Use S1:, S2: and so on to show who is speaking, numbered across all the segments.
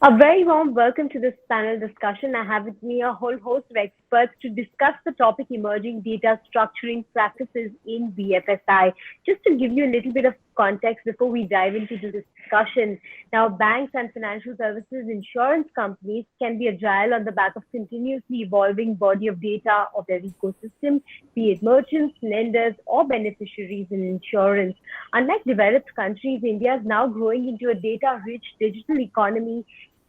S1: A very warm welcome to this panel discussion. I have with me a whole host of experts to discuss the topic emerging data structuring practices in BFSI. Just to give you a little bit of context before we dive into the discussion. Now, banks and financial services insurance companies can be agile on the back of continuously evolving body of data of their ecosystem, be it merchants, lenders, or beneficiaries in insurance. Unlike developed countries, India is now growing into a data-rich digital economy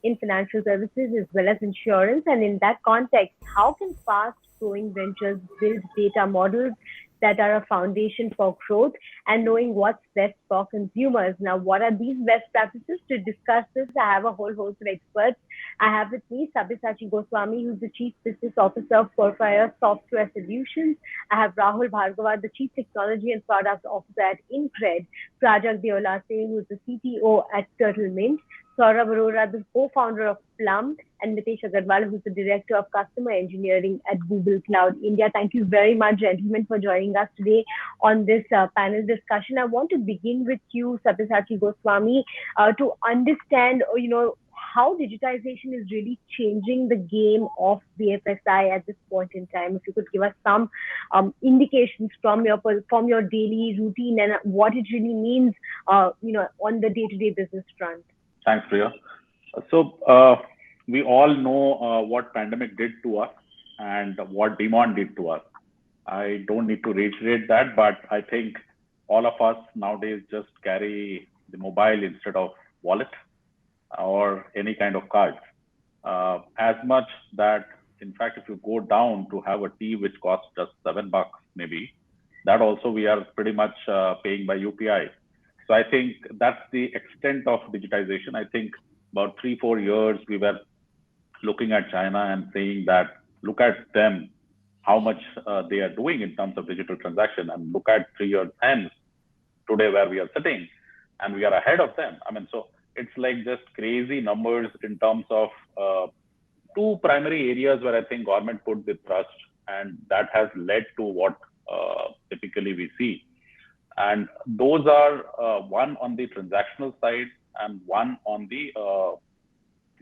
S1: in financial services as well as insurance. And in that context, how can fast growing ventures build data models that are a foundation for growth and knowing what's best for consumers? Now, what are these best practices? To discuss this, I have a whole host of experts. I have with me Sabyasachi Goswami, who's the Chief Business Officer of Porfire Software Solutions. I have Rahul Bhargava, the Chief Technology and Product Officer at Incred. Prajak Deolase, who's the CTO at Turtle Mint. Saurabh Arora, the co-founder of Plum, and Nitesh Agarwal, who's the Director of Customer Engineering at Google Cloud India. Thank you very much, gentlemen, for joining us today on this panel discussion. I want to begin with you, Sabyasachi Goswami, to understand, how digitization is really changing the game of BFSI at this point in time. If you could give us some indications from your daily routine and what it really means, on the day-to-day business front.
S2: Thanks, Priya. So we all know what pandemic did to us and what demand did to us. I don't need to reiterate that, but I think all of us nowadays just carry the mobile instead of wallet or any kind of cards. As much that, in fact, if you go down to have a tea which costs just $7 maybe, that also we are pretty much paying by UPI. So I think that's the extent of digitization. I think about 3-4 years we were looking at China and saying that look at them, how much they are doing in terms of digital transaction, and look at 3 years hence today where we are sitting, and we are ahead of them. I mean, so it's like just crazy numbers in terms of two primary areas where I think government put the trust, and that has led to what typically we see. And those are one on the transactional side and one on the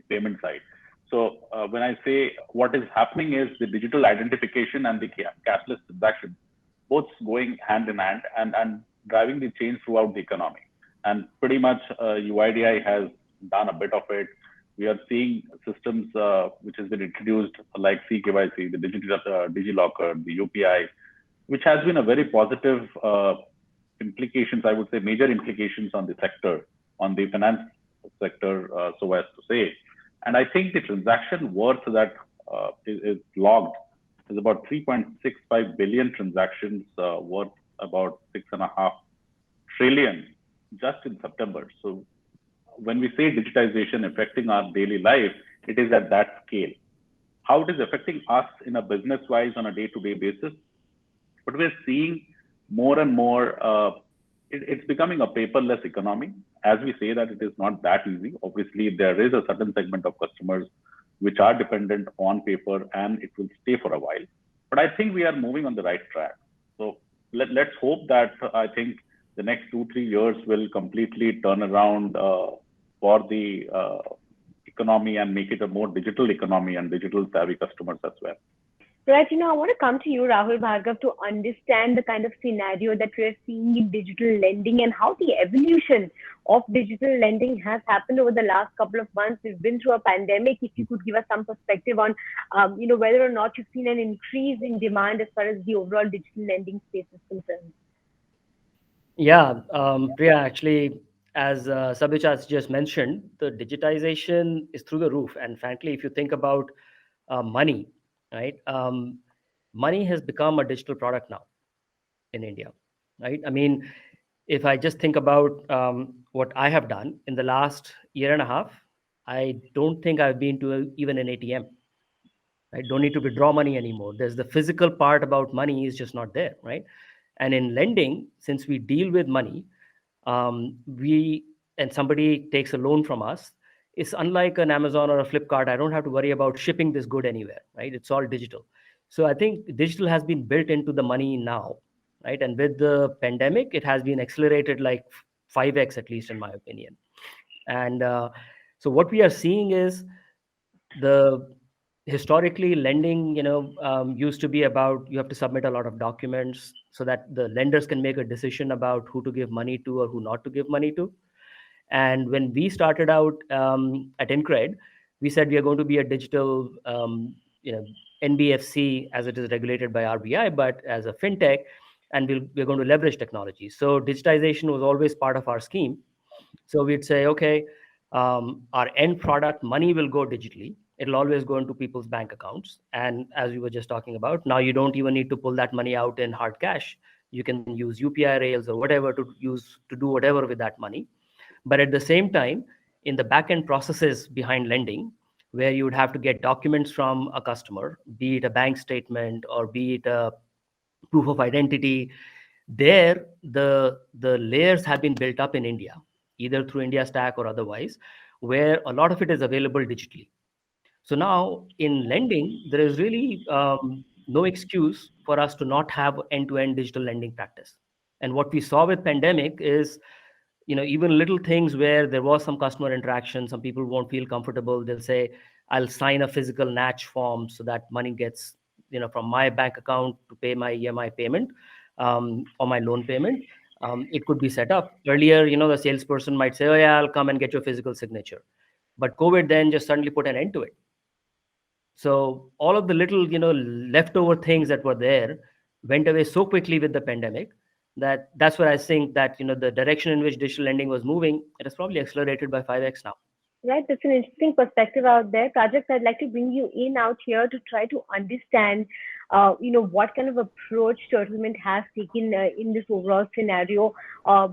S2: payment side. So when I say what is happening is the digital identification and the cashless transaction, both going hand in hand and driving the change throughout the economy. And pretty much UIDAI has done a bit of it. We are seeing systems which has been introduced like CKYC, the DigiLocker, the UPI, which has been a very positive implications, I would say major implications on the sector, on the finance sector, so as to say. And I think the transaction worth that is logged is about 3.65 billion transactions worth about 6.5 trillion just in September. So when we say digitization affecting our daily life, it is at that scale. How it is affecting us in a business-wise on a day-to-day basis, but we're seeing more and more, it's becoming a paperless economy. As we say that it is not that easy. Obviously, there is a certain segment of customers which are dependent on paper and it will stay for a while. But I think we are moving on the right track. So let's hope that I think the next 2-3 years will completely turn around for the economy and make it a more digital economy and digital savvy customers as well.
S1: Right, I want to come to you, Rahul Bhargav, to understand the kind of scenario that we're seeing in digital lending and how the evolution of digital lending has happened over the last couple of months. We've been through a pandemic. If you could give us some perspective on, whether or not you've seen an increase in demand as far as the overall digital lending space is concerned.
S3: Yeah, Priya, actually, as Sabyasachi just mentioned, the digitization is through the roof. And frankly, if you think about money, right? Money has become a digital product now in India, right? I mean, if I just think about what I have done in the last year and a half, I don't think I've been to even an ATM. I don't need to withdraw money anymore. There's the physical part about money is just not there, right? And in lending, since we deal with money, and somebody takes a loan from us, it's unlike an Amazon or a Flipkart. I don't have to worry about shipping this good anywhere, right? It's all digital. So I think digital has been built into the money now, right? And with the pandemic, it has been accelerated like 5x at least, in my opinion. And So what we are seeing is the historically lending, used to be about you have to submit a lot of documents so that the lenders can make a decision about who to give money to or who not to give money to. And when we started out at Incred, we said we are going to be a digital, NBFC as it is regulated by RBI, but as a fintech, and we're going to leverage technology. So digitization was always part of our scheme. So we'd say, okay, our end product money will go digitally. It'll always go into people's bank accounts. And as we were just talking about, now you don't even need to pull that money out in hard cash. You can use UPI rails or whatever to do whatever with that money. But at the same time, in the back-end processes behind lending, where you would have to get documents from a customer, be it a bank statement or be it a proof of identity, there the layers have been built up in India, either through India Stack or otherwise, where a lot of it is available digitally. So now in lending, there is really no excuse for us to not have end-to-end digital lending practice. And what we saw with pandemic is, even little things where there was some customer interaction, some people won't feel comfortable. They'll say, I'll sign a physical NACH form so that money gets, from my bank account to pay my EMI payment or my loan payment. It could be set up. Earlier, the salesperson might say, oh yeah, I'll come and get your physical signature. But COVID then just suddenly put an end to it. So all of the little, leftover things that were there went away so quickly with the pandemic that's where I think that, the direction in which digital lending was moving, it has probably accelerated by 5x now.
S1: Right, that's an interesting perspective out there. Prajakth, I'd like to bring you in out here to try to understand, what kind of approach Turtlement has taken in this overall scenario,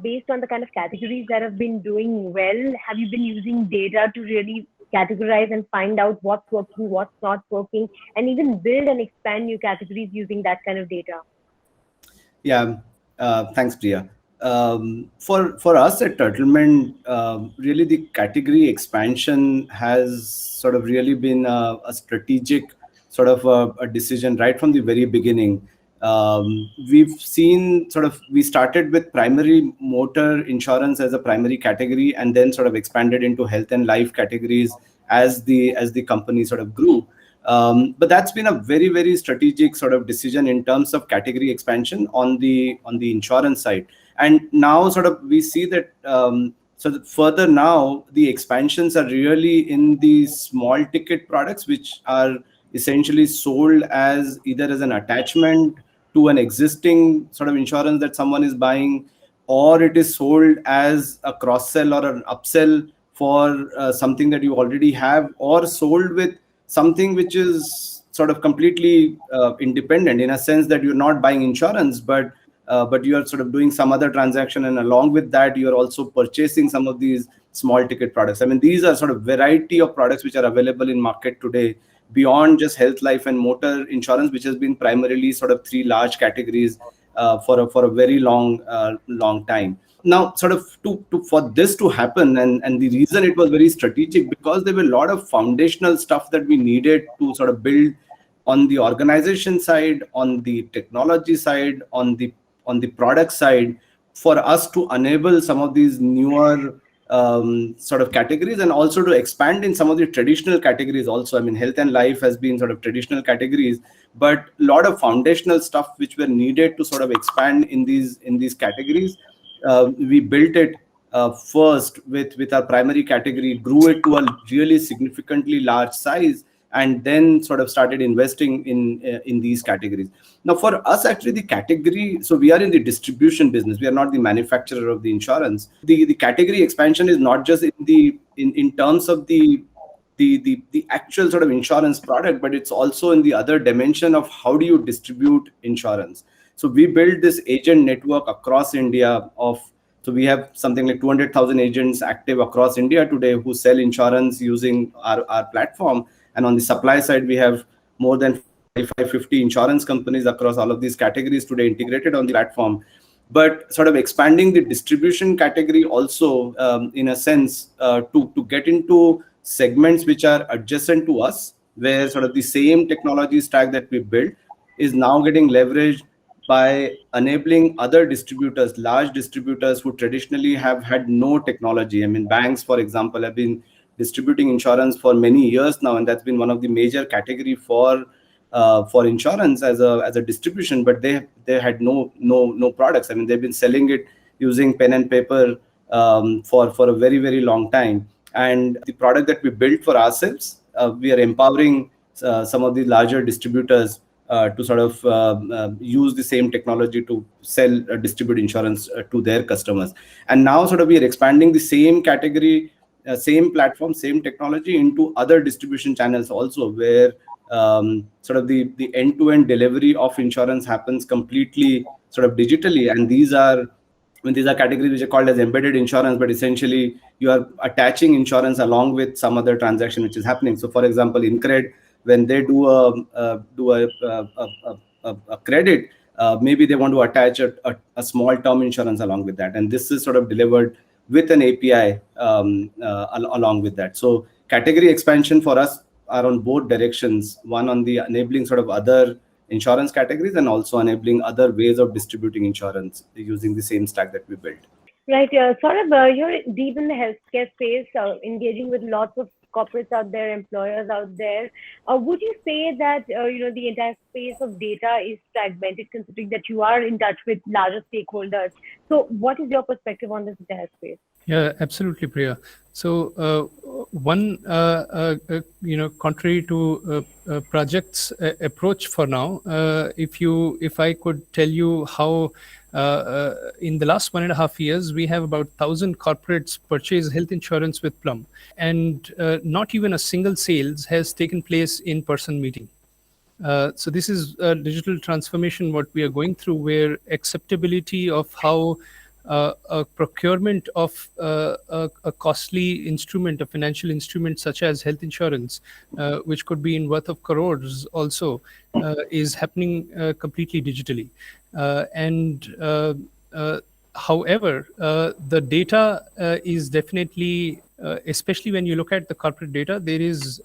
S1: based on the kind of categories that have been doing well. Have you been using data to really categorize and find out what's working, what's not working, and even build and expand new categories using that kind of data?
S4: Yeah, thanks, Priya. For us at Turtlement, really the category expansion has sort of really been a strategic sort of a decision right from the very beginning. We've seen we started with primary motor insurance as a primary category, and then sort of expanded into health and life categories as the company sort of grew. But that's been a very, very strategic sort of decision in terms of category expansion on the insurance side. And now sort of we see that further now the expansions are really in the small ticket products, which are essentially sold as either as an attachment to an existing sort of insurance that someone is buying, or it is sold as a cross sell or an upsell for something that you already have, or sold with something which is sort of completely independent, in a sense that you're not buying insurance, but you are sort of doing some other transaction, and along with that you are also purchasing some of these small ticket products. I mean, these are sort of variety of products which are available in market today, beyond just health, life, and motor insurance, which has been primarily sort of three large categories for a very long time. Now, sort of for this to happen, and the reason it was very strategic, because there were a lot of foundational stuff that we needed to sort of build on the organization side, on the technology side, on the product side, for us to enable some of these newer sort of categories, and also to expand in some of the traditional categories also. I mean, health and life has been sort of traditional categories, but a lot of foundational stuff which were needed to sort of expand in these categories. We built it first with our primary category, grew it to a really significantly large size, and then sort of started investing in these categories. Now, for us, actually, the category, so we are in the distribution business. We are not the manufacturer of the insurance. The category expansion is not just in terms of the actual sort of insurance product, but it's also in the other dimension of how do you distribute insurance. So we built this agent network across India so we have something like 200,000 agents active across India today who sell insurance using our platform. And on the supply side, we have more than 50 insurance companies across all of these categories today integrated on the platform. But sort of expanding the distribution category also, in a sense, to get into segments which are adjacent to us, where sort of the same technology stack that we built is now getting leveraged by enabling other distributors, large distributors who traditionally have had no technology. I mean, banks, for example, have been distributing insurance for many years now, and that's been one of the major category for insurance as a distribution. But they had no products. I mean, they've been selling it using pen and paper for a very, very long time. And the product that we built for ourselves, we are empowering some of the larger distributors to sort of use the same technology to sell, distribute insurance to their customers. And now sort of we are expanding the same category, same platform, same technology into other distribution channels also, where sort of the end-to-end delivery of insurance happens completely sort of digitally. And these are categories which are called as embedded insurance, but essentially you are attaching insurance along with some other transaction which is happening. So, for example, InCred, when they do a credit, maybe they want to attach a small term insurance along with that, and this is sort of delivered with an API along with that. So, category expansion for us are on both directions. One on the enabling sort of other insurance categories, and also enabling other ways of distributing insurance using the same stack that we built.
S1: Right. Saurabh, you're deep in the healthcare space, engaging with lots of corporates out there, employers out there. Would you say that the entire space of data is fragmented, considering that you are in touch with larger stakeholders? So, what is your perspective on this entire space?
S5: Yeah, absolutely, Priya. So one, contrary to Prajak's approach for now, if I could tell you how in the last 1.5 years, we have about 1,000 corporates purchase health insurance with Plum, and not even a single sales has taken place in person meeting. So this is a digital transformation what we are going through, where acceptability of how a procurement of a costly instrument, a financial instrument such as health insurance, which could be in worth of crores also, is happening completely digitally. However, the data is definitely, especially when you look at the corporate data, there is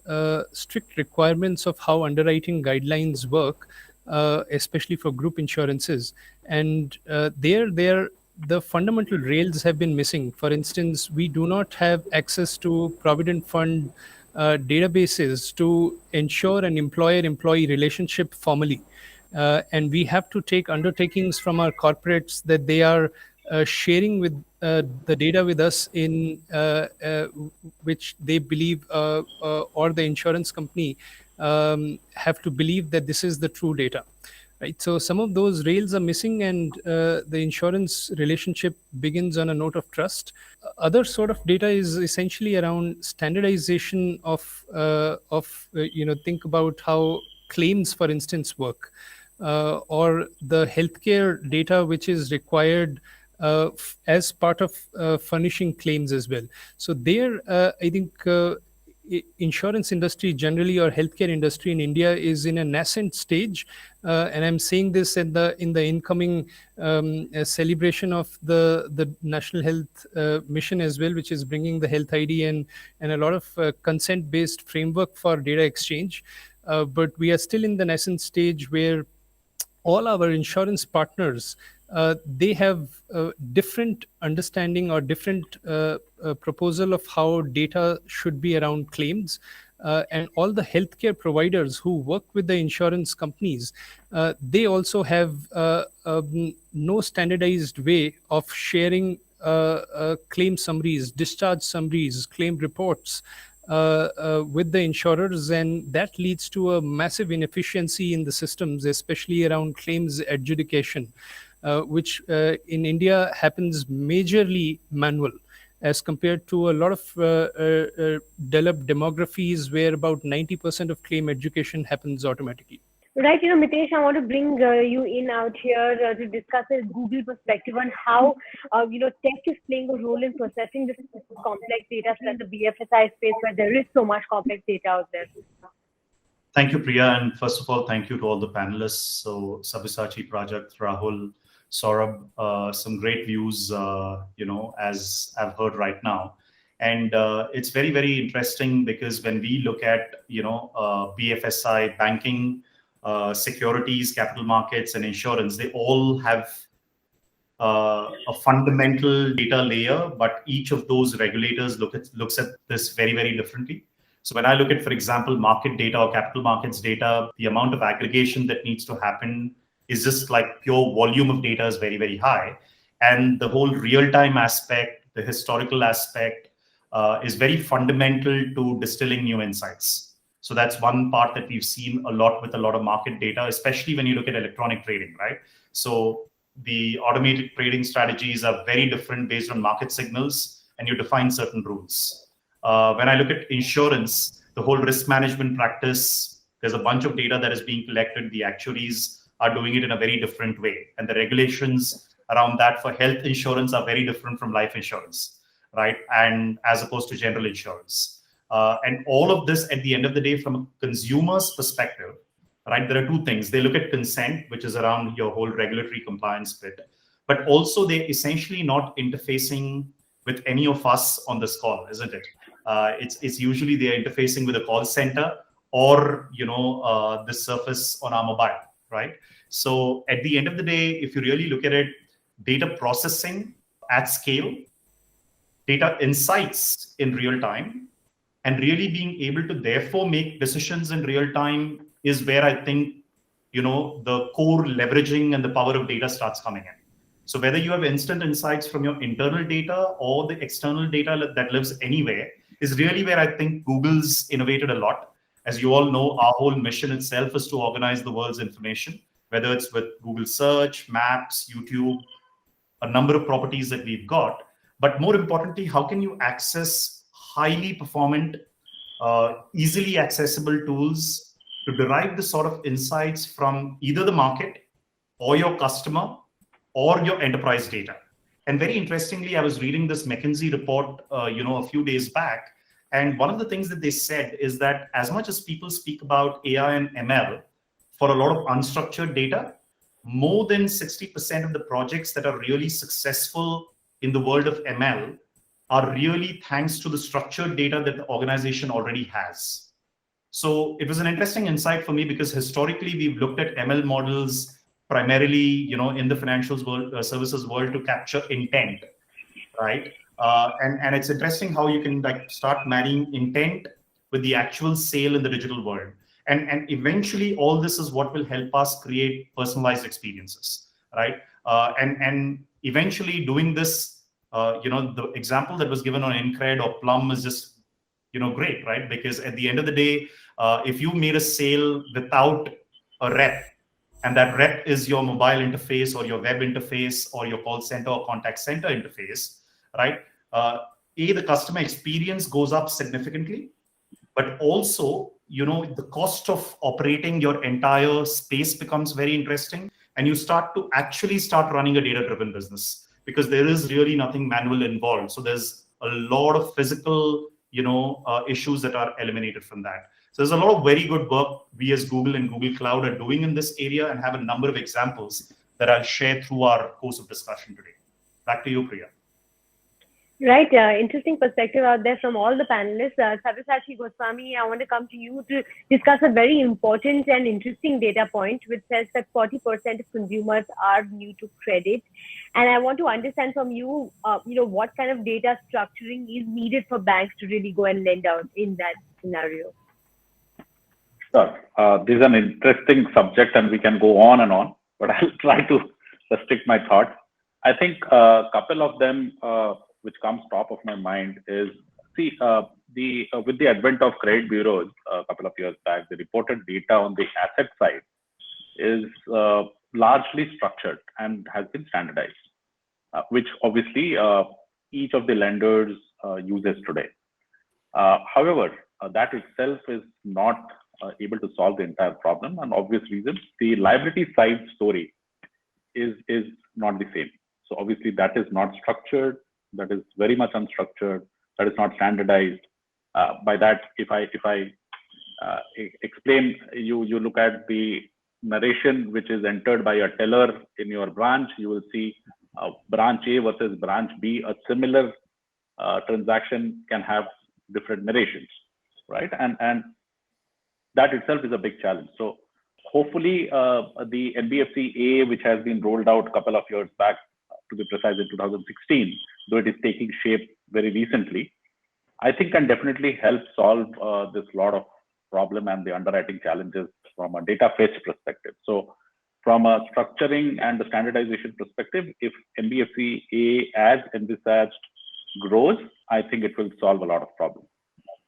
S5: strict requirements of how underwriting guidelines work, especially for group insurances. And the fundamental rails have been missing. For instance, we do not have access to Provident Fund databases to ensure an employer-employee relationship formally. And we have to take undertakings from our corporates that they are sharing with the data with us in which they believe or the insurance company have to believe that this is the true data. Right. So some of those rails are missing, and the insurance relationship begins on a note of trust. Other sort of data is essentially around standardization of think about how claims, for instance, work, or the healthcare data which is required as part of furnishing claims as well. So there, I think insurance industry generally, or healthcare industry in India, is in a nascent stage, and I'm saying this in the incoming celebration of the National Health Mission as well, which is bringing the Health ID and a lot of consent-based framework for data exchange. But we are still in the nascent stage where all our insurance partners, they have different understanding or different proposal of how data should be around claims. And all the healthcare providers who work with the insurance companies, they also have no standardized way of sharing claim summaries, discharge summaries, claim reports with the insurers, and that leads to a massive inefficiency in the systems, especially around claims adjudication, which in India happens majorly manual, as compared to a lot of developed demographies where about 90% of claim education happens automatically.
S1: Right, Mitesh, I want to bring you in out here to discuss a Google perspective on how, tech is playing a role in processing this complex data set, the BFSI space, where there is so much complex data out there.
S6: Thank you, Priya. And first of all, thank you to all the panelists. So Sabyasachi, Prajakta, Rahul, Saurabh, some great views, as I've heard right now. And it's very, very interesting, because when we look at, BFSI, banking, securities, capital markets, and insurance, they all have a fundamental data layer, but each of those regulators looks at this very, very differently. So when I look at, for example, market data or capital markets data, the amount of aggregation that needs to happen is just like pure volume of data is very, very high. And the whole real-time aspect, the historical aspect is very fundamental to distilling new insights. So that's one part that we've seen a lot with a lot of market data, especially when you look at electronic trading, right? So the automated trading strategies are very different based on market signals, and you define certain rules. When I look at insurance, the whole risk management practice, there's a bunch of data that is being collected. The actuaries are doing it in a very different way. And the regulations around that for health insurance are very different from life insurance, right? And as opposed to general insurance. And all of this, at the end of the day, from a consumer's perspective, right, there are two things. They look at consent, which is around your whole regulatory compliance bit, but also they're essentially not interfacing with any of us on this call, isn't it? It's usually they're interfacing with a call center or the surface on our mobile, right? So at the end of the day, if you really look at it, data processing at scale, data insights in real time, and really being able to therefore make decisions in real time is where I think the core leveraging and the power of data starts coming in. So whether you have instant insights from your internal data or the external data that lives anywhere is really where I think Google's innovated a lot. As you all know, our whole mission itself is to organize the world's information, whether it's with Google Search, Maps, YouTube, a number of properties that we've got. But more importantly, how can you access highly performant, easily accessible tools to derive the sort of insights from either the market or your customer or your enterprise data? And very interestingly, I was reading this McKinsey report, a few days back, and one of the things that they said is that as much as people speak about AI and ML for a lot of unstructured data, more than 60% of the projects that are really successful in the world of ML are really thanks to the structured data that the organization already has. So it was an interesting insight for me because historically we've looked at ML models primarily, in the financial services world to capture intent, right? And it's interesting how you can start marrying intent with the actual sale in the digital world. And eventually all this is what will help us create personalized experiences, right? And eventually doing this, the example that was given on Incred or Plum is just, great, right? Because at the end of the day, if you made a sale without a rep, and that rep is your mobile interface or your web interface or your call center or contact center interface, right? The customer experience goes up significantly, but also, the cost of operating your entire space becomes very interesting, and you start running a data-driven business because there is really nothing manual involved. So there's a lot of physical, issues that are eliminated from that. So there's a lot of very good work we as Google and Google Cloud are doing in this area and have a number of examples that I'll share through our course of discussion today. Back to you, Priya.
S1: Right. Interesting perspective out there from all the panelists. Sabyasachi Goswami, I want to come to you to discuss a very important and interesting data point, which says that 40% of consumers are new to credit. And I want to understand from you, what kind of data structuring is needed for banks to really go and lend out in that scenario.
S2: Sure. This is an interesting subject and we can go on and on, but I'll try to restrict my thoughts. I think a couple of them which comes top of my mind is, with the advent of credit bureaus a couple of years back, the reported data on the asset side is largely structured and has been standardized, which obviously each of the lenders uses today. However, that itself is not able to solve the entire problem, and obvious reasons. The liability side story is not the same. So obviously that is not structured, that is very much unstructured, that is not standardized. By that, if I explain, you look at the narration which is entered by a teller in your branch, you will see branch A versus branch B. A similar transaction can have different narrations, right? And that itself is a big challenge. So hopefully the NBFC A, which has been rolled out a couple of years back, to be precise, in 2016, though it is taking shape very recently, I think can definitely help solve this lot of problem and the underwriting challenges from a data fetch perspective. So from a structuring and the standardization perspective, if NBFC A as envisaged grows, I think it will solve a lot of problems.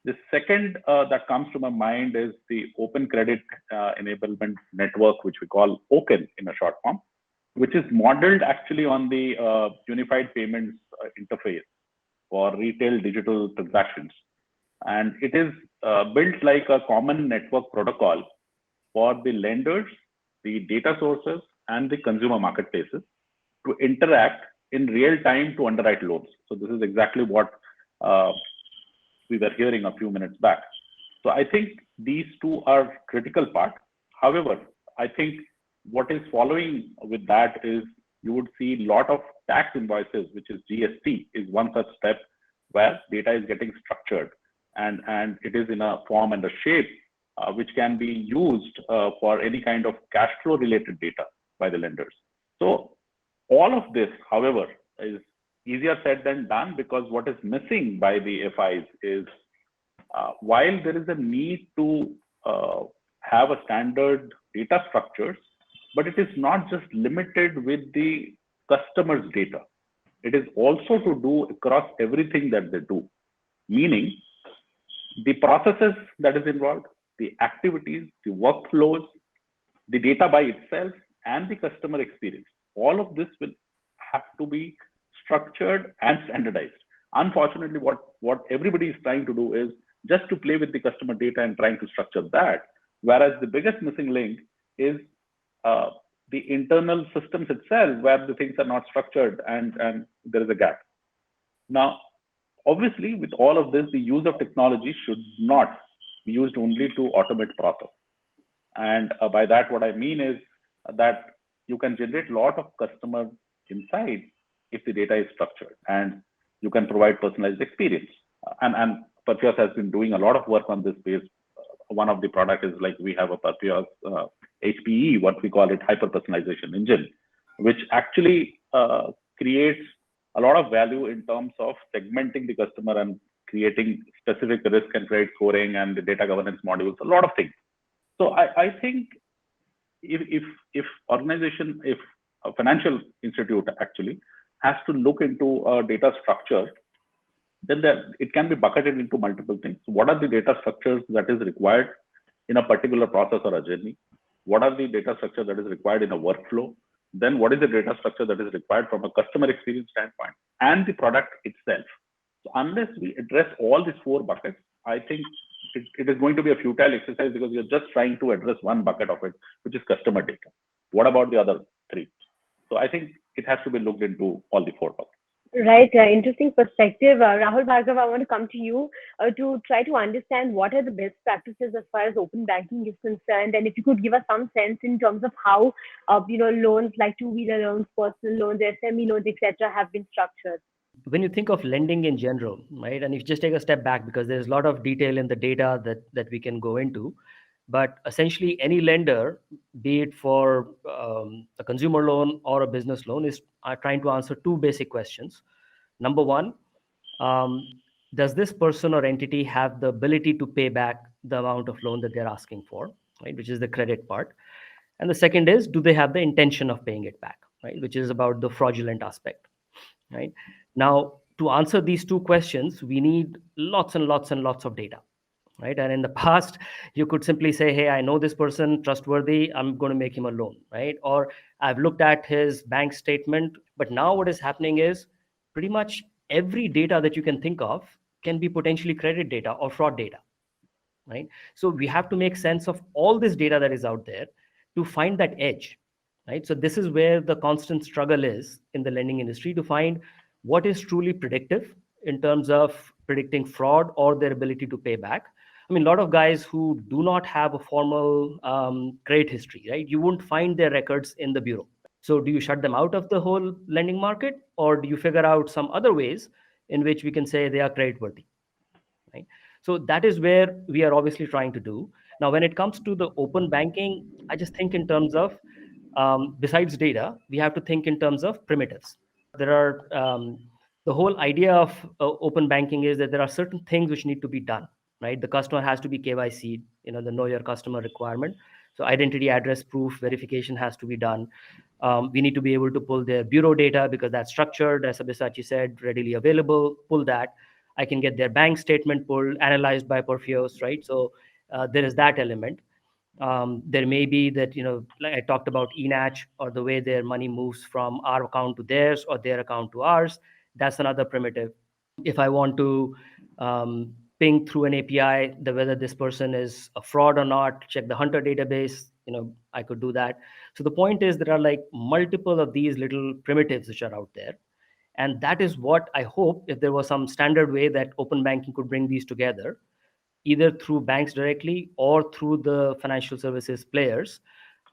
S2: The second that comes to my mind is the Open Credit Enablement Network, which we call OCEN in a short form, which is modeled actually on the Unified Payments Interface for retail digital transactions. And it is built like a common network protocol for the lenders, the data sources, and the consumer marketplaces to interact in real time to underwrite loans. So this is exactly what we were hearing a few minutes back. So I think these two are critical part. However, I think what is following with that is you would see a lot of tax invoices, which is GST, is one such step where data is getting structured and it is in a form and a shape which can be used for any kind of cash flow related data by the lenders. So all of this, however, is easier said than done, because what is missing by the FIs is while there is a need to have a standard data structures, but it is not just limited with the customer's data. It is also to do across everything that they do, meaning the processes that is involved, the activities, the workflows, the data by itself, and the customer experience. All of this will have to be structured and standardized. Unfortunately, what everybody is trying to do is just to play with the customer data and trying to structure that, whereas the biggest missing link is the internal systems itself, where the things are not structured and there is a gap. Now, obviously, with all of this, the use of technology should not be used only to automate process. And by that, what I mean is that you can generate a lot of customer insights if the data is structured, and you can provide personalized experience. And Perfios has been doing a lot of work on this space. One of the product is like we have a Perfios HPE, what we call it, hyper personalization engine, which actually creates a lot of value in terms of segmenting the customer and creating specific risk and credit scoring and the data governance modules, a lot of things. So I think if organization, if a financial institute actually has to look into a data structure, then it can be bucketed into multiple things. So what are the data structures that is required in a particular process or a journey? What are the data structure that is required in a workflow? Then what is the data structure that is required from a customer experience standpoint and the product itself? So unless we address all these four buckets, I think it is going to be a futile exercise, because you're just trying to address one bucket of it, which is customer data. What about the other three? So I think it has to be looked into all the four buckets.
S1: Right, interesting perspective. Rahul Bhargav, I want to come to you to try to understand what are the best practices as far as open banking is concerned, and if you could give us some sense in terms of how loans like two-wheeler loans, personal loans, SME loans, etc., have been structured.
S3: When you think of lending in general, right, and if you just take a step back, because there's a lot of detail in the data that we can go into, but essentially any lender, be it for a consumer loan or a business loan, is trying to answer two basic questions. Number one, does this person or entity have the ability to pay back the amount of loan that they're asking for, right, which is the credit part? And the second is, do they have the intention of paying it back, right, which is about the fraudulent aspect, right? Now, to answer these two questions, we need lots and lots and lots of data, right? And in the past, you could simply say, hey, I know this person, trustworthy, I'm going to make him a loan, right? Or I've looked at his bank statement. But now what is happening is pretty much every data that you can think of can be potentially credit data or fraud data, right? So we have to make sense of all this data that is out there to find that edge, right? So this is where the constant struggle is in the lending industry, to find what is truly predictive in terms of predicting fraud or their ability to pay back. I mean, a lot of guys who do not have a formal credit history, right? You won't find their records in the bureau. So do you shut them out of the whole lending market, or do you figure out some other ways in which we can say they are creditworthy, right? So that is where we are obviously trying to do. Now, when it comes to the open banking, I just think in terms of, besides data, we have to think in terms of primitives, There are the whole idea of open banking is that there are certain things which need to be done, right? The customer has to be KYC, the know your customer requirement. So identity address proof verification has to be done. We need to be able to pull their bureau data because that's structured, as Sabyasachi said, readily available. Pull that. I can get their bank statement pulled, analyzed by Porpheus, right? So there is that element. There may be that, like I talked about eNACH, or the way their money moves from our account to theirs or their account to ours. That's another primitive. If I want to ping through an API, whether this person is a fraud or not, check the Hunter database, I could do that. So the point is there are like multiple of these little primitives which are out there. And that is what I hope, if there was some standard way that open banking could bring these together, either through banks directly or through the financial services players,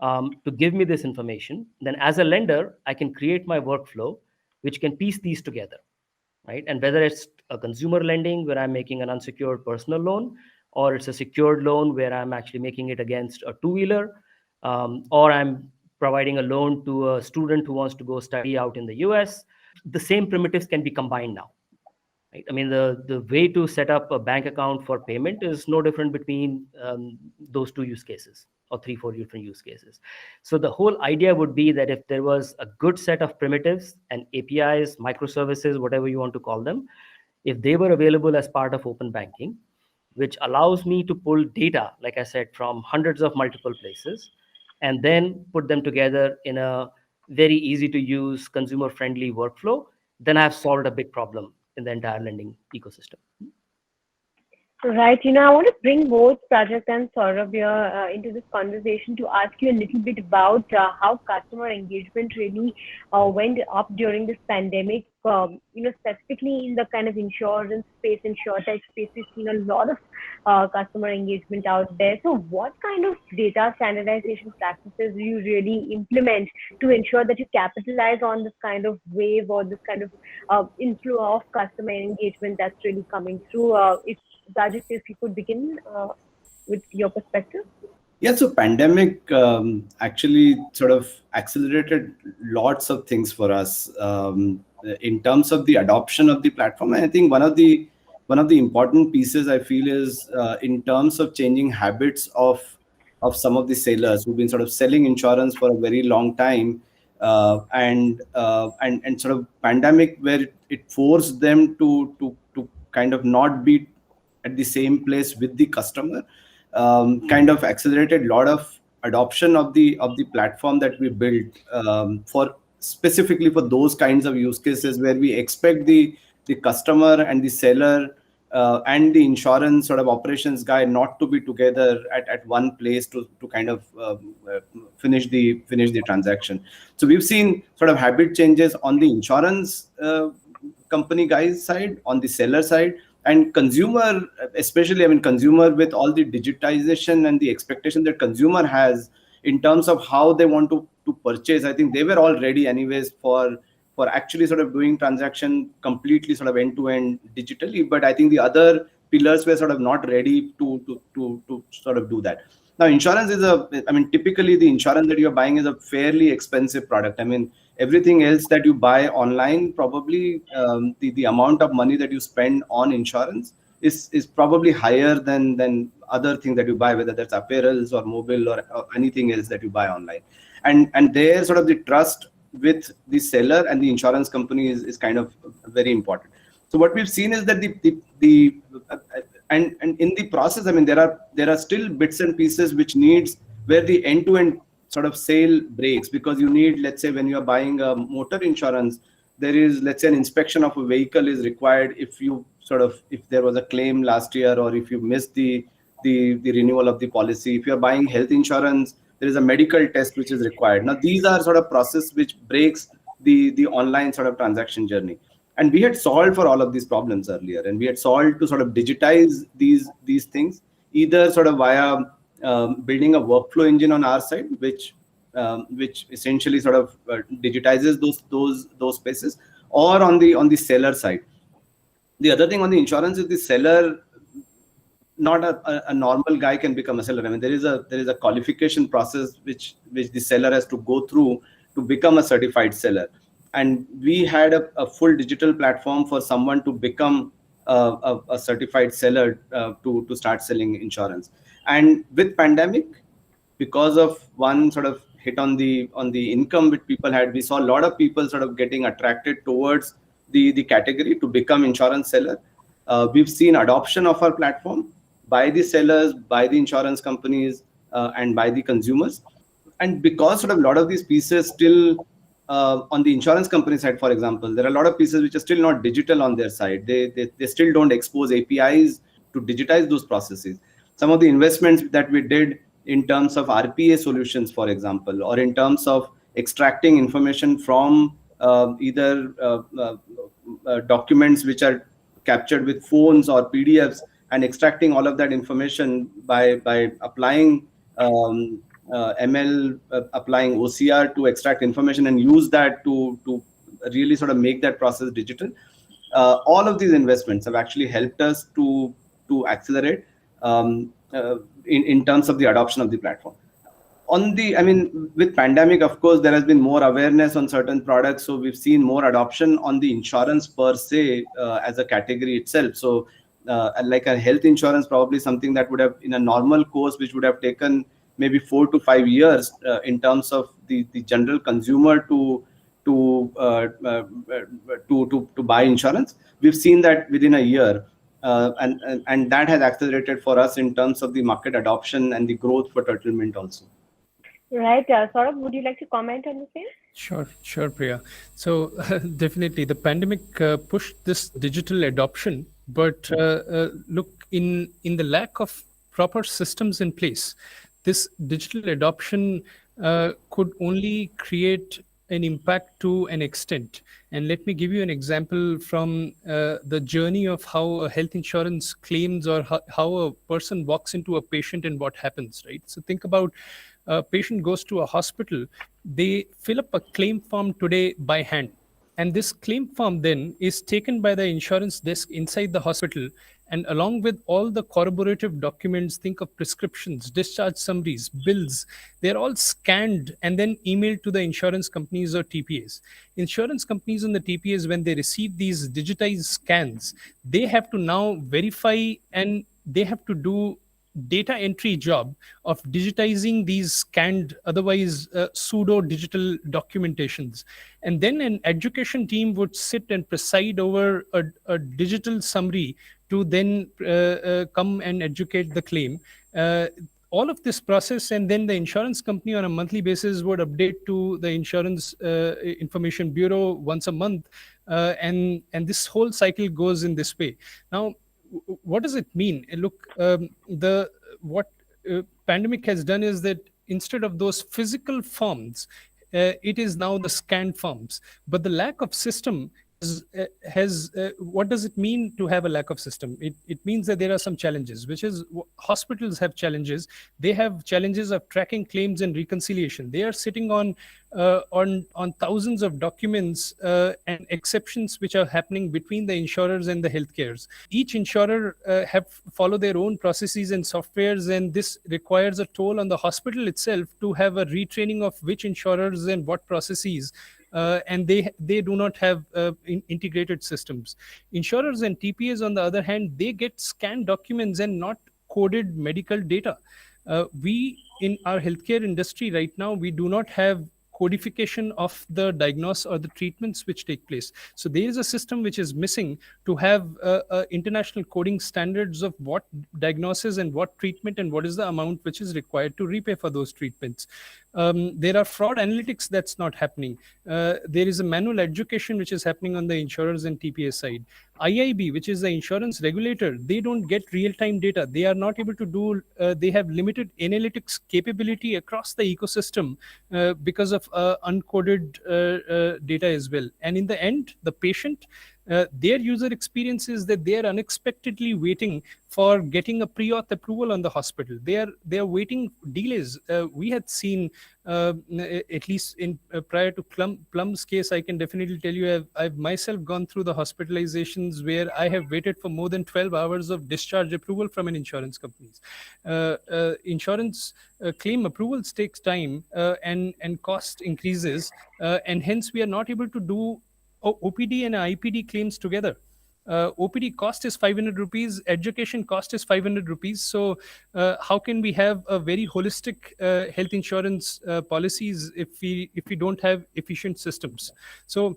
S3: to give me this information. Then as a lender, I can create my workflow, which can piece these together, right? And whether it's a consumer lending where I'm making an unsecured personal loan, or it's a secured loan where I'm actually making it against a two-wheeler, or I'm providing a loan to a student who wants to go study out in the US, the same primitives can be combined now. Right? I mean, the way to set up a bank account for payment is no different between those two use cases, or 3-4 different use cases. So the whole idea would be that if there was a good set of primitives and APIs, microservices, whatever you want to call them, if they were available as part of open banking, which allows me to pull data, like I said, from hundreds of multiple places, and then put them together in a very easy to use, consumer friendly workflow, then I've solved a big problem in the entire lending ecosystem.
S1: Right. I want to bring both Prajakth and Saurabh here into this conversation to ask you a little bit about how customer engagement really went up during this pandemic. Specifically in the kind of insurance space, insurtech space, we've seen a lot of customer engagement out there. So what kind of data standardization practices do you really implement to ensure that you capitalize on this kind of wave or this kind of inflow of customer engagement that's really coming through? Rajesh, if you could begin with your perspective.
S4: Yeah, so pandemic actually sort of accelerated lots of things for us in terms of the adoption of the platform. And I think one of the important pieces I feel is in terms of changing habits of some of the sellers who've been sort of selling insurance for a very long time, and sort of pandemic where it forced them to kind of not be at the same place with the customer, kind of accelerated a lot of adoption of the platform that we built for specifically for those kinds of use cases where we expect the customer and the seller and the insurance sort of operations guy not to be together at one place to kind of finish the transaction. So we've seen sort of habit changes on the insurance company guys side, on the seller side, and consumer, especially, consumer with all the digitization and the expectation that consumer has in terms of how they want to purchase. I think they were all ready anyways for actually sort of doing transaction completely sort of end-to-end digitally. But I think the other pillars were sort of not ready to sort of do that. Now, insurance is typically the insurance that you're buying is a fairly expensive product. Everything else that you buy online, probably the amount of money that you spend on insurance is probably higher than other things that you buy, whether that's apparels or mobile or anything else that you buy online. And there sort of the trust with the seller and the insurance company is kind of very important. So what we've seen is that and in the process, there are still bits and pieces which needs where the end-to-end sort of sale breaks, because you need, let's say, when you are buying a motor insurance, there is, let's say, an inspection of a vehicle is required if there was a claim last year, or if you missed the renewal of the policy. If you're buying health insurance, there is a medical test which is required. Now, these are sort of process which breaks the online sort of transaction journey. And we had solved for all of these problems earlier, and we had solved to sort of digitize these things, either sort of via building a workflow engine on our side, which essentially sort of digitizes those spaces, or on the seller side. The other thing on the insurance is the seller, not a normal guy can become a seller. There is a qualification process which the seller has to go through to become a certified seller. and we had a full digital platform for someone to become a certified seller to start selling insurance. And with pandemic, because of one sort of hit on the income which people had, we saw a lot of people sort of getting attracted towards the category to become insurance seller. We've seen adoption of our platform by the sellers, by the insurance companies, and by the consumers. And because sort of a lot of these pieces still on the insurance company side, for example, there are a lot of pieces which are still not digital on their side. They still don't expose APIs to digitize those processes. Some of the investments that we did in terms of RPA solutions, for example, or in terms of extracting information from either documents which are captured with phones or PDFs, and extracting all of that information by applying ML, applying OCR to extract information and use that to really sort of make that process digital. All of these investments have actually helped us to accelerate in terms of the adoption of the platform. With pandemic, of course, there has been more awareness on certain products. So we've seen more adoption on the insurance per se as a category itself. So like a health insurance, probably something that would have in a normal course, which would have taken maybe 4 to 5 years in terms of the general consumer to buy insurance. We've seen that within a year. And that has accelerated for us in terms of the market adoption and the growth for Turtlemint also.
S1: Right. Saurabh, would you like to comment on the same?
S5: Sure, Priya. So definitely the pandemic pushed this digital adoption, but look, in the lack of proper systems in place, this digital adoption could only create an impact to an extent. And let me give you an example from the journey of how a health insurance claims, or how a person walks into a patient and what happens, right? So think about a patient goes to a hospital, they fill up a claim form today by hand. And this claim form then is taken by the insurance desk inside the hospital, and along with all the corroborative documents, think of prescriptions, discharge summaries, bills, they're all scanned and then emailed to the insurance companies or TPAs. Insurance companies and the TPAs, when they receive these digitized scans, they have to now verify, and they have to do data entry job of digitizing these scanned, otherwise pseudo digital documentations. And then an education team would sit and preside over a digital summary to then come and educate the claim. All of this process, and then the insurance company on a monthly basis would update to the Insurance Information Bureau once a month. And this whole cycle goes in this way. Now, what does it mean? Look, what pandemic has done is that instead of those physical forms, it is now the scanned forms. But the lack of system has what does it mean to have a lack of system? It means that there are some challenges, which is hospitals have challenges. They have challenges of tracking claims and reconciliation. They are sitting on thousands of documents and exceptions which are happening between the insurers and the healthcares. Each insurer have follow their own processes and softwares, and this requires a toll on the hospital itself to have a retraining of which insurers and what processes. And they do not have integrated systems. Insurers and TPAs, on the other hand, they get scanned documents and not coded medical data. We in our healthcare industry right now, we do not have codification of the diagnosis or the treatments which take place. So there is a system which is missing to have international coding standards of what diagnosis and what treatment and what is the amount which is required to repay for those treatments. There are fraud analytics that's not happening. There is a manual education which is happening on the insurers and TPA side. IIB, which is the insurance regulator, they don't get real-time data. They are not able to do, they have limited analytics capability across the ecosystem because of uncoded data as well. And in the end, the patient, their user experience is that they are unexpectedly waiting for getting a pre-auth approval on the hospital. They are waiting delays. We had seen, at least in prior to Plum's case, I can definitely tell you, I've myself gone through the hospitalizations where I have waited for more than 12 hours of discharge approval from an insurance company. Insurance claim approvals takes time, and cost increases, and hence we are not able to do OPD and IPD claims together. OPD cost is 500 rupees, education cost is 500 rupees. So how can we have a very holistic health insurance policies if we don't have efficient systems? So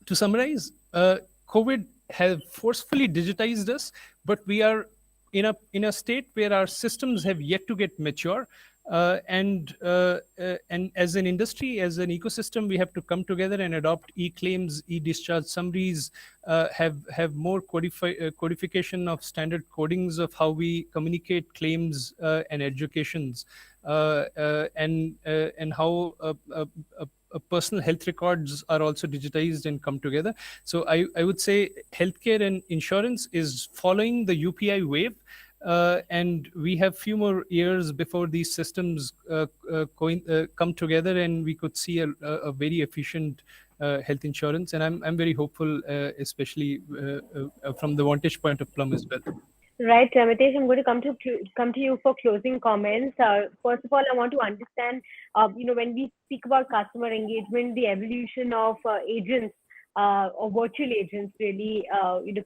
S5: to summarize, COVID has forcefully digitized us, but we are in a state where our systems have yet to get mature. And as an industry, as an ecosystem, we have to come together and adopt e-claims, e-discharge summaries, have more codification of standard codings of how we communicate claims and educations, and how personal health records are also digitized and come together. So I would say healthcare and insurance is following the UPI wave. And we have few more years before these systems come together, and we could see a very efficient health insurance. And I'm very hopeful, especially from the vantage point of Plum as well.
S1: Right, Mitesh, I'm going to come to you for closing comments. First of all, I want to understand, when we speak about customer engagement, the evolution of agents or virtual agents really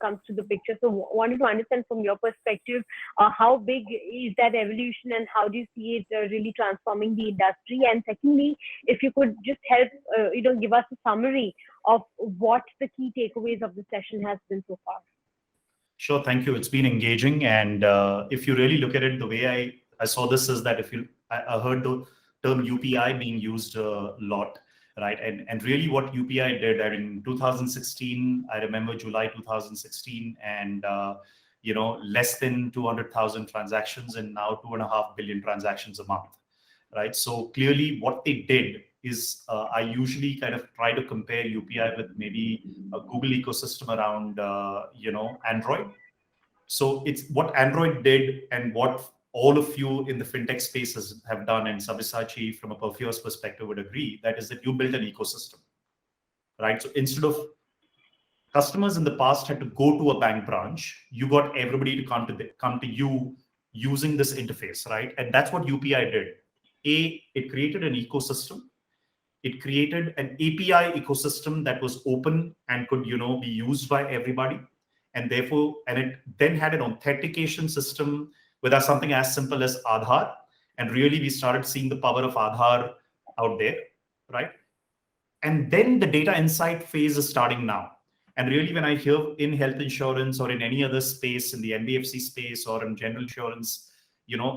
S1: comes to the picture. So wanted to understand from your perspective, how big is that evolution and how do you see it really transforming the industry? And secondly, if you could just help give us a summary of what the key takeaways of the session has been so far.
S6: Sure, thank you. It's been engaging, and if you really look at it, the way I saw this is that I heard the term UPI being used a lot. Right. And really what UPI did, in 2016, I remember July 2016, and, less than 200,000 transactions, and now 2.5 billion transactions a month. Right. So clearly what they did is I usually kind of try to compare UPI with maybe a Google ecosystem around, Android. So it's what Android did and what all of you in the fintech spaces have done, and Sabyasachi from a Perfios perspective would agree, that is that you built an ecosystem, right? So instead of customers in the past had to go to a bank branch, you got everybody to come to you using this interface, right? And that's what UPI did. It created an ecosystem. It created an API ecosystem that was open and could, be used by everybody. And therefore, and it then had an authentication system with something as simple as Aadhaar. And really, we started seeing the power of Aadhaar out there, right? And then the data insight phase is starting now. And really, when I hear in health insurance or in any other space, in the NBFC space or in general insurance,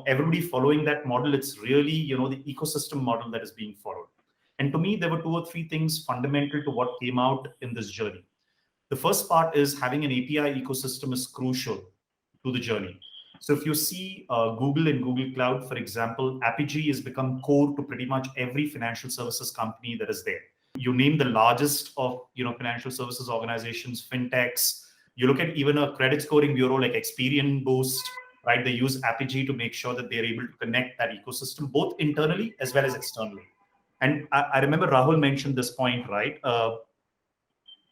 S6: everybody following that model, it's really, the ecosystem model that is being followed. And to me, there were 2 or 3 things fundamental to what came out in this journey. The first part is having an API ecosystem is crucial to the journey. So if you see Google and Google Cloud, for example, Apigee has become core to pretty much every financial services company that is there. You name the largest of financial services organizations, fintechs. You look at even a credit scoring bureau like Experian Boost, right? They use Apigee to make sure that they're able to connect that ecosystem both internally as well as externally. And I remember Rahul mentioned this point, right?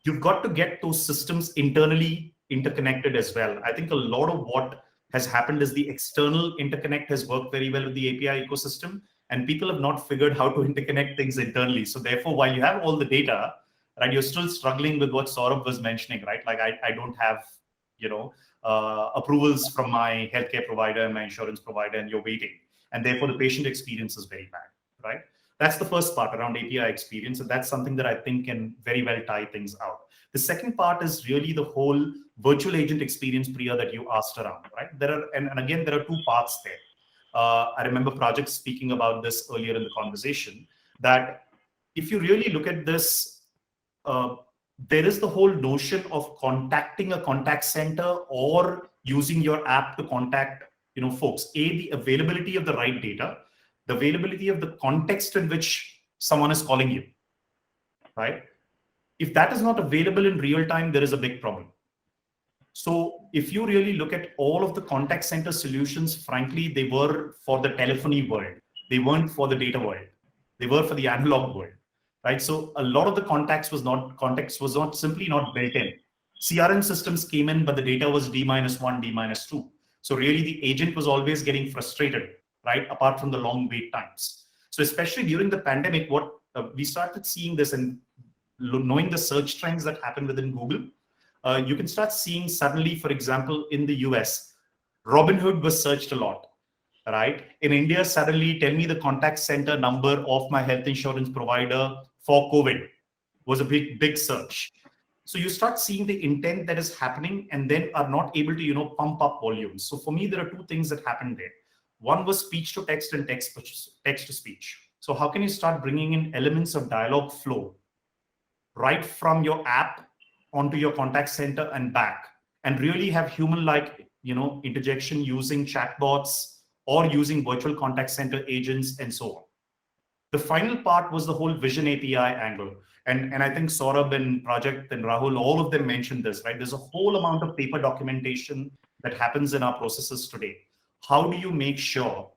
S6: You've got to get those systems internally interconnected as well. I think a lot of what has happened is the external interconnect has worked very well with the API ecosystem, and people have not figured how to interconnect things internally. So therefore, while you have all the data, right, you're still struggling with what Saurabh was mentioning, right? Like I don't have, approvals from my healthcare provider and my insurance provider, and you're waiting. And therefore, the patient experience is very bad, right? That's the first part around API experience. And that's something that I think can very well tie things out. The second part is really the whole virtual agent experience, Priya, that you asked around, right? And again, there are 2 parts there. I remember Project speaking about this earlier in the conversation, that if you really look at this, there is the whole notion of contacting a contact center or using your app to contact, folks. The availability of the right data, the availability of the context in which someone is calling you, right? If that is not available in real time, there is a big problem. So if you really look at all of the contact center solutions, frankly, they were for the telephony world. They weren't for the data world. They were for the analog world, right? So a lot of the context was not simply not built in. CRM systems came in, but the data was D-1, D-2. So really the agent was always getting frustrated, right? Apart from the long wait times. So especially during the pandemic, what we started seeing this, and knowing the search trends that happen within Google, you can start seeing suddenly, for example, in the US, Robinhood was searched a lot, right? In India, suddenly tell me the contact center number of my health insurance provider for COVID was a big search. So you start seeing the intent that is happening and then are not able to, pump up volumes. So for me, there are two things that happened there. One was speech to text and text to speech. So how can you start bringing in elements of dialogue flow right from your app onto your contact center and back, and really have human-like, interjection using chatbots or using virtual contact center agents and so on. The final part was the whole vision API angle. And I think Saurabh and Project and Rahul, all of them mentioned this, right? There's a whole amount of paper documentation that happens in our processes today. How do you make sure,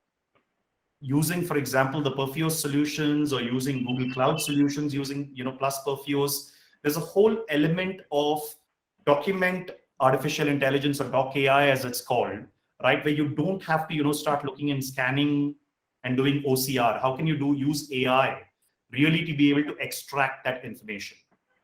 S6: using, for example, the Perfios solutions or using Google Cloud solutions, using, plus Perfios, there's a whole element of document artificial intelligence, or doc AI as it's called, right? Where you don't have to, start looking and scanning and doing OCR. How can you use AI really to be able to extract that information,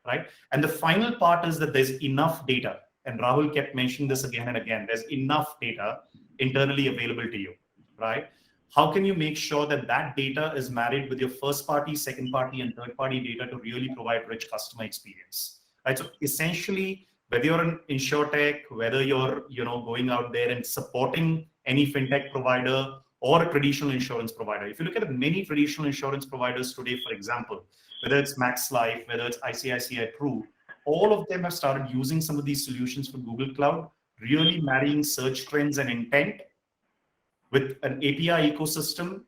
S6: right? And the final part is that there's enough data. And Rahul kept mentioning this again and again. There's enough data internally available to you, right? How can you make sure that that data is married with your first party, second party, and third party data to really provide rich customer experience, right? So essentially, whether you're an insurtech, whether you're going out there and supporting any fintech provider or a traditional insurance provider. If you look at many traditional insurance providers today, for example, whether it's Max Life, whether it's ICICI Pru, all of them have started using some of these solutions for Google Cloud, really marrying search trends and intent with an API ecosystem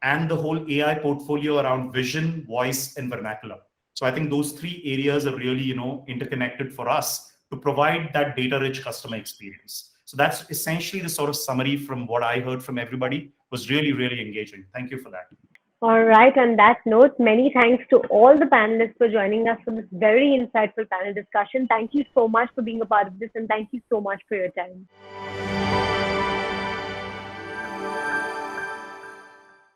S6: and the whole AI portfolio around vision, voice, and vernacular. So I think those three areas are really, interconnected for us to provide that data-rich customer experience. So that's essentially the sort of summary from what I heard from everybody. Was really, really engaging. Thank you for that.
S1: All right. On that note, many thanks to all the panelists for joining us for this very insightful panel discussion. Thank you so much for being a part of this, and thank you so much for your time.